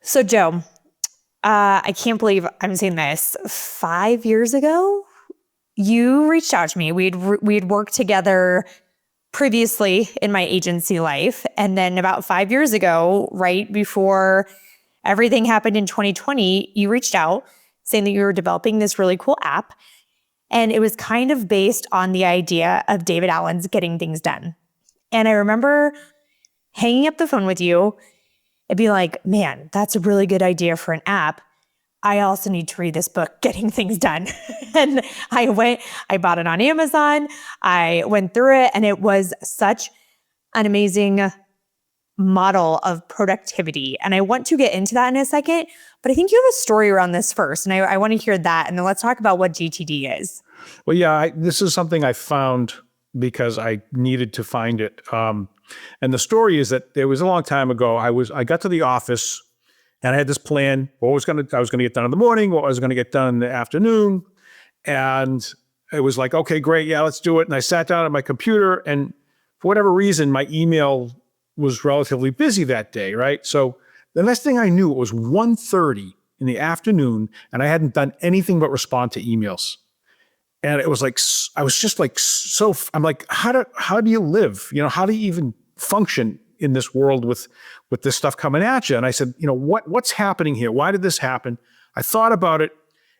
So Joe, I can't believe I'm saying this. 5 years ago, you reached out to me. We'd worked together previously in my agency life. And then about 5 years ago, right before everything happened in 2020, you reached out saying that you were developing this really cool app. And it was kind of based on the idea of David Allen's Getting Things Done. And I remember hanging up the phone with you and being like, man, that's a really good idea for an app. I also need to read this book, Getting Things Done. And I bought it on Amazon. I went through it, and it was such an amazing model of productivity. And I want to get into that in a second, but I think you have a story around this first. And I want to hear that. And then let's talk about what GTD is. Well, yeah, this is something I found because I needed to find it. And the story is that it was a long time ago. I got to the office and I had this plan. I was going to get done in the morning, what I was going to get done in the afternoon. And it was like, okay, great. Yeah, let's do it. And I sat down at my computer, and for whatever reason, my email was relatively busy that day, right? So the next thing I knew, it was 1:30 in the afternoon, and I hadn't done anything but respond to emails. And it was like, I was just like, I'm like, how do you live? How do you even function in this world with this stuff coming at you? And I said, what's happening here? Why did this happen? I thought about it.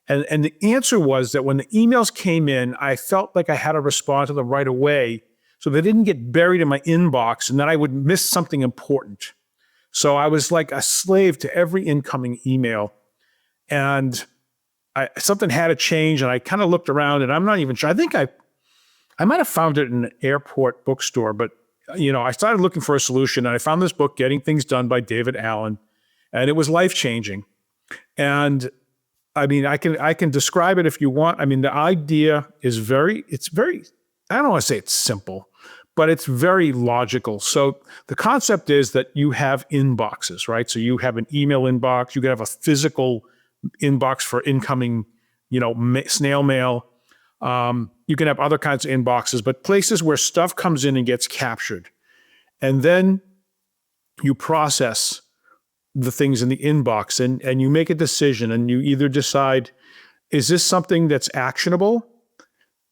And the answer was that when the emails came in, I felt like I had to respond to them right away so they didn't get buried in my inbox and then I would miss something important. So I was like a slave to every incoming email. And something had to change, and I kind of looked around, and I'm not even sure. I think I might have found it in an airport bookstore, but I started looking for a solution, and I found this book, Getting Things Done by David Allen, and it was life-changing. And I mean, I can describe it if you want. I mean, the idea is very, I don't want to say it's simple, but it's very logical. So the concept is that you have inboxes, right? So you have an email inbox, you can have a physical inbox for incoming, snail mail. You can have other kinds of inboxes, but places where stuff comes in and gets captured. And then you process the things in the inbox and you make a decision, and you either decide, is this something that's actionable?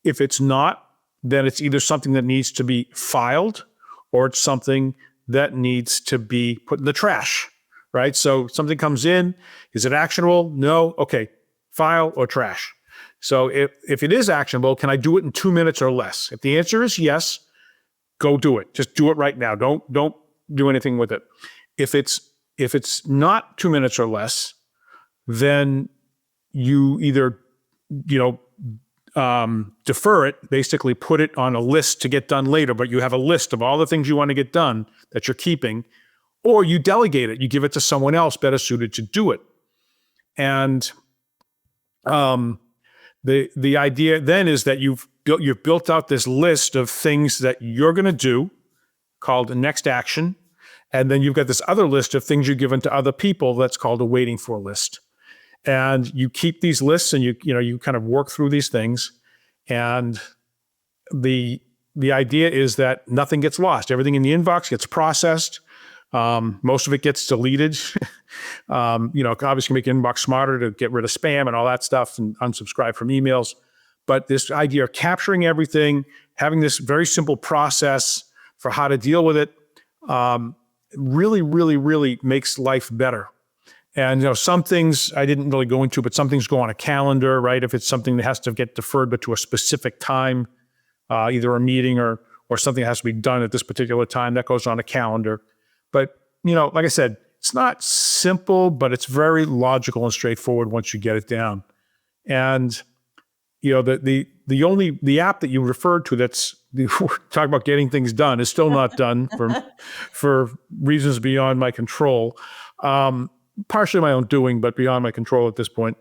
If it's not, then it's either something that needs to be filed or it's something that needs to be put in the trash. Right? So something comes in, is it actionable? No. Okay. File or trash. So if it is actionable, can I do it in 2 minutes or less? If the answer is yes, go do it. Just do it right now. Don't do anything with it. If it's not 2 minutes or less, then you either, defer it, basically put it on a list to get done later, but you have a list of all the things you want to get done that you're keeping. Or you delegate it, you give it to someone else better suited to do it. And the idea then is that you've built out this list of things that you're going to do called the next action. And then you've got this other list of things you've given to other people that's called a waiting for list. And you keep these lists, and you kind of work through these things. And the idea is that nothing gets lost. Everything in the inbox gets processed. Most of it gets deleted. Obviously make your inbox smarter to get rid of spam and all that stuff and unsubscribe from emails. But this idea of capturing everything, having this very simple process for how to deal with it, really, really, really makes life better. And, some things I didn't really go into, but some things go on a calendar, right? If it's something that has to get deferred, but to a specific time, either a meeting or something that has to be done at this particular time, that goes on a calendar. But, like I said, it's not simple, but it's very logical and straightforward once you get it down. And, the app that you referred to that's talking about getting things done is still not done for reasons beyond my control. Partially my own doing, but beyond my control at this point.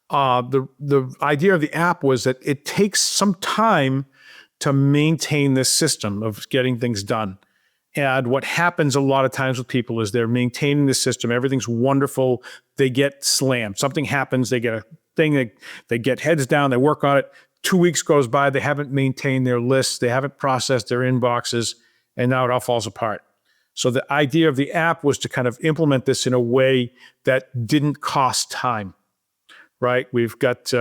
The idea of the app was that it takes some time to maintain this system of getting things done. And what happens a lot of times with people is they're maintaining the system. Everything's wonderful. They get slammed. Something happens. They get a thing. They get heads down. They work on it. 2 weeks goes by. They haven't maintained their lists. They haven't processed their inboxes. And now it all falls apart. So the idea of the app was to kind of implement this in a way that didn't cost time, right? We've got,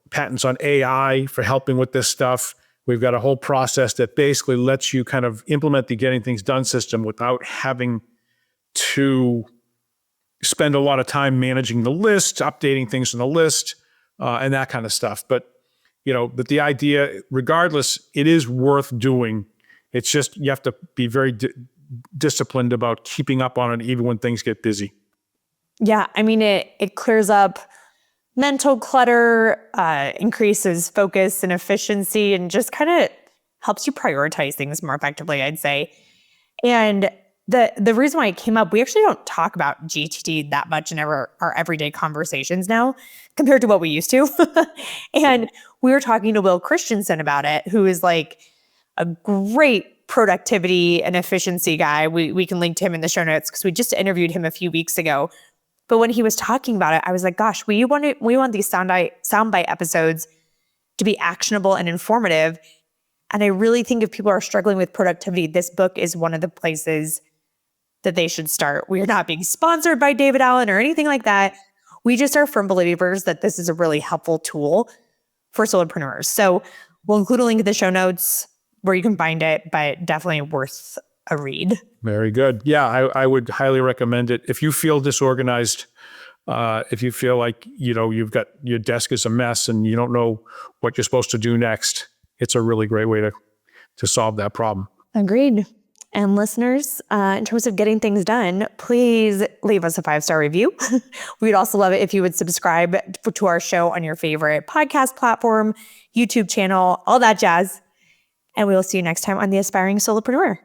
patents on AI for helping with this stuff. We've got a whole process that basically lets you kind of implement the getting things done system without having to spend a lot of time managing the list, updating things in the list, and that kind of stuff. But the idea, regardless, it is worth doing. It's just you have to be very disciplined about keeping up on it, even when things get busy. Yeah, I mean, it clears up mental clutter, increases focus and efficiency, and just kind of helps you prioritize things more effectively, I'd say. And the reason why it came up, we actually don't talk about GTD that much in our everyday conversations now compared to what we used to. And we were talking to Will Christensen about it, who is like a great productivity and efficiency guy. We can link to him in the show notes because we just interviewed him a few weeks ago. But when he was talking about it, I was like, gosh, we want these soundbite episodes to be actionable and informative. And I really think if people are struggling with productivity, this book is one of the places that they should start. We are not being sponsored by David Allen or anything like that. We just are firm believers that this is a really helpful tool for solopreneurs. So we'll include a link in the show notes where you can find it, but definitely worth a read. Very good. Yeah, I would highly recommend it. If you feel disorganized, if you feel like, you've got your desk is a mess and you don't know what you're supposed to do next, it's a really great way to solve that problem. Agreed. And listeners, in terms of getting things done, please leave us a 5-star review. We'd also love it if you would subscribe to our show on your favorite podcast platform, YouTube channel, all that jazz. And we will see you next time on The Aspiring Solopreneur.